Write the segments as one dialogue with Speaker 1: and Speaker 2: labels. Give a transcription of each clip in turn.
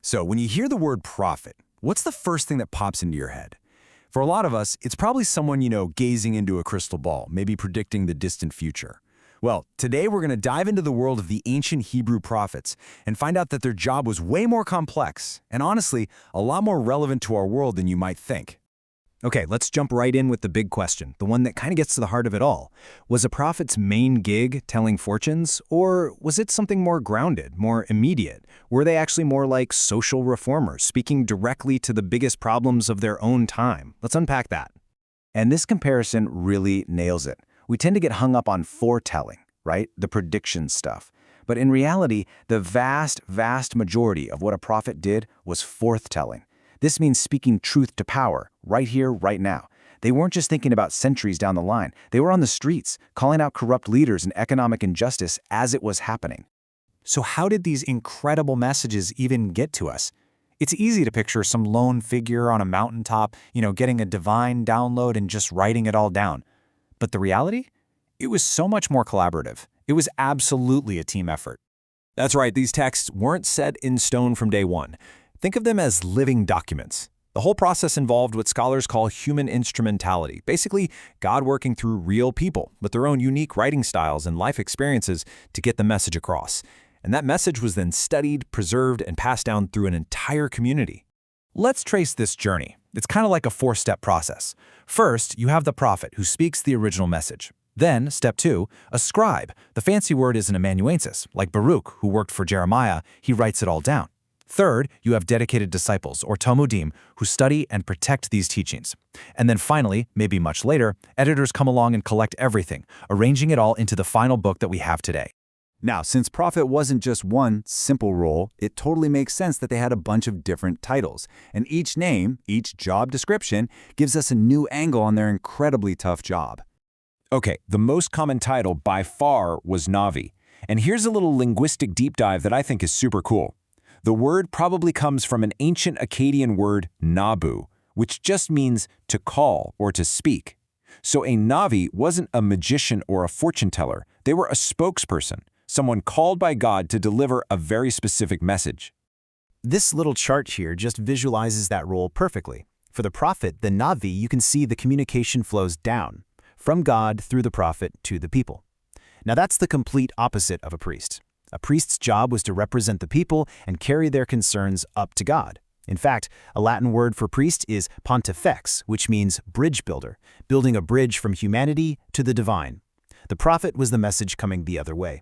Speaker 1: So when you hear the word prophet, what's the first thing that pops into your head? For a lot of us, it's probably someone, gazing into a crystal ball, maybe predicting the distant future. Well, today we're going to dive into the world of the ancient Hebrew prophets and find out that their job was way more complex and honestly, a lot more relevant to our world than you might think.
Speaker 2: Okay, let's jump right in with the big question, the one that kind of gets to the heart of it all. Was a prophet's main gig telling fortunes, or was it something more grounded, more immediate? Were they actually more like social reformers, speaking directly to the biggest problems of their own time? Let's unpack that.
Speaker 3: And this comparison really nails it. We tend to get hung up on foretelling, right? The prediction stuff. But in reality, the vast majority of what a prophet did was forthtelling. This means speaking truth to power, right here, right now. They weren't just thinking about centuries down the line. They were on the streets, calling out corrupt leaders and economic injustice as it was happening.
Speaker 2: So how did these incredible messages even get to us? It's easy to picture some lone figure on a mountaintop, getting a divine download and just writing it all down. But the reality? It was so much more collaborative. It was absolutely a team effort.
Speaker 1: That's right, these texts weren't set in stone from day one. Think of them as living documents. The whole process involved what scholars call human instrumentality, basically God working through real people with their own unique writing styles and life experiences to get the message across. And that message was then studied, preserved, and passed down through an entire community. Let's trace this journey. It's kind of like a four-step process. First, you have the prophet who speaks the original message. Then, step 2, a scribe. The fancy word is an amanuensis, like Baruch, who worked for Jeremiah. He writes it all down. Third, you have dedicated disciples, or Talmudim, who study and protect these teachings. And then finally, maybe much later, editors come along and collect everything, arranging it all into the final book that we have today.
Speaker 3: Now, since prophet wasn't just one simple role, it totally makes sense that they had a bunch of different titles. And each name, each job description, gives us a new angle on their incredibly tough job.
Speaker 1: Okay, the most common title by far was Navi. And here's a little linguistic deep dive that I think is super cool. The word probably comes from an ancient Akkadian word, nabu, which just means to call or to speak. So a Navi wasn't a magician or a fortune teller. They were a spokesperson, someone called by God to deliver a very specific message.
Speaker 2: This little chart here just visualizes that role perfectly. For the prophet, the Navi, you can see the communication flows down, from God through the prophet to the people. Now that's the complete opposite of a priest. A priest's job was to represent the people and carry their concerns up to God. In fact, a Latin word for priest is pontifex, which means bridge builder, building a bridge from humanity to the divine. The prophet was the message coming the other way.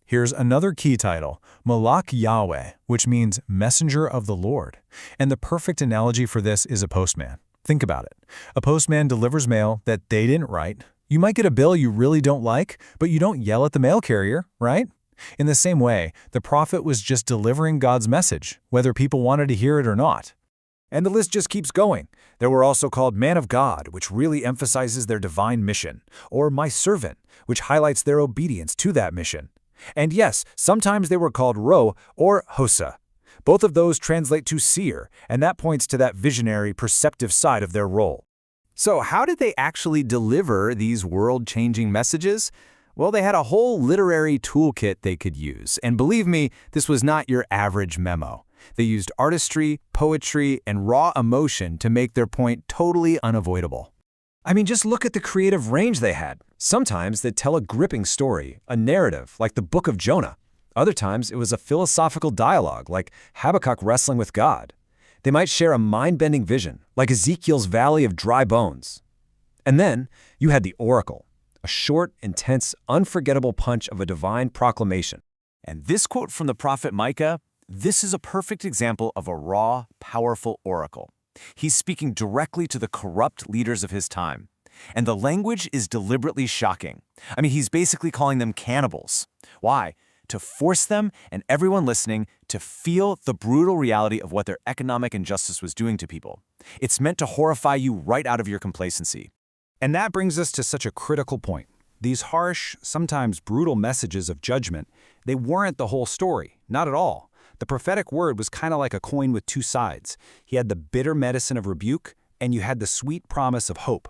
Speaker 4: Here's another key title, Malach Yahweh, which means messenger of the Lord. And the perfect analogy for this is a postman. Think about it. A postman delivers mail that they didn't write. You might get a bill you really don't like, but you don't yell at the mail carrier, right? In the same way, the prophet was just delivering God's message, whether people wanted to hear it or not.
Speaker 1: And the list just keeps going. They were also called man of God, which really emphasizes their divine mission, or my servant, which highlights their obedience to that mission. And yes, sometimes they were called ro or hosa. Both of those translate to seer, and that points to that visionary, perceptive side of their role. So how did they actually deliver these world-changing messages? Well, they had a whole literary toolkit they could use, and believe me, this was not your average memo. They used artistry, poetry, and raw emotion to make their point totally unavoidable. I mean, just look at the creative range they had. Sometimes they'd tell a gripping story, a narrative, like the Book of Jonah. Other times, it was a philosophical dialogue, like Habakkuk wrestling with God. They might share a mind-bending vision, like Ezekiel's Valley of Dry Bones. And then, you had the oracle. A short, intense, unforgettable punch of a divine proclamation. And this quote from the prophet Micah, this is a perfect example of a raw, powerful oracle. He's speaking directly to the corrupt leaders of his time. And the language is deliberately shocking. I mean, he's basically calling them cannibals. Why? To force them and everyone listening to feel the brutal reality of what their economic injustice was doing to people. It's meant to horrify you right out of your complacency.
Speaker 4: And that brings us to such a critical point. These harsh, sometimes brutal messages of judgment, they weren't the whole story, not at all. The prophetic word was kind of like a coin with two sides. He had the bitter medicine of rebuke, and you had the sweet promise of hope.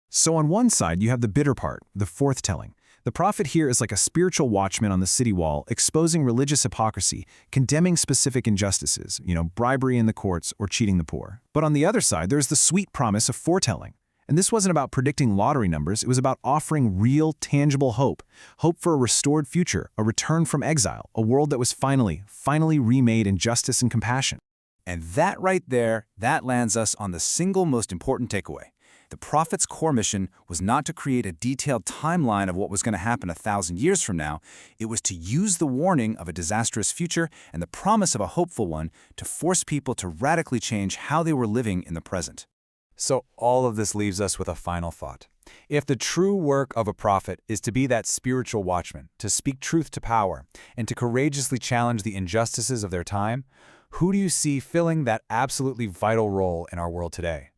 Speaker 4: So on one side, you have the bitter part, the forthtelling.
Speaker 2: The prophet here is like a spiritual watchman on the city wall, exposing religious hypocrisy, condemning specific injustices, bribery in the courts or cheating the poor. But on the other side, there's the sweet promise of foretelling. And this wasn't about predicting lottery numbers, it was about offering real, tangible hope. Hope for a restored future, a return from exile, a world that was finally remade in justice and compassion.
Speaker 1: And that right there, that lands us on the single most important takeaway. The prophet's core mission was not to create a detailed timeline of what was going to happen 1,000 years from now. It was to use the warning of a disastrous future and the promise of a hopeful one to force people to radically change how they were living in the present.
Speaker 3: So all of this leaves us with a final thought. If the true work of a prophet is to be that spiritual watchman, to speak truth to power, and to courageously challenge the injustices of their time, who do you see filling that absolutely vital role in our world today?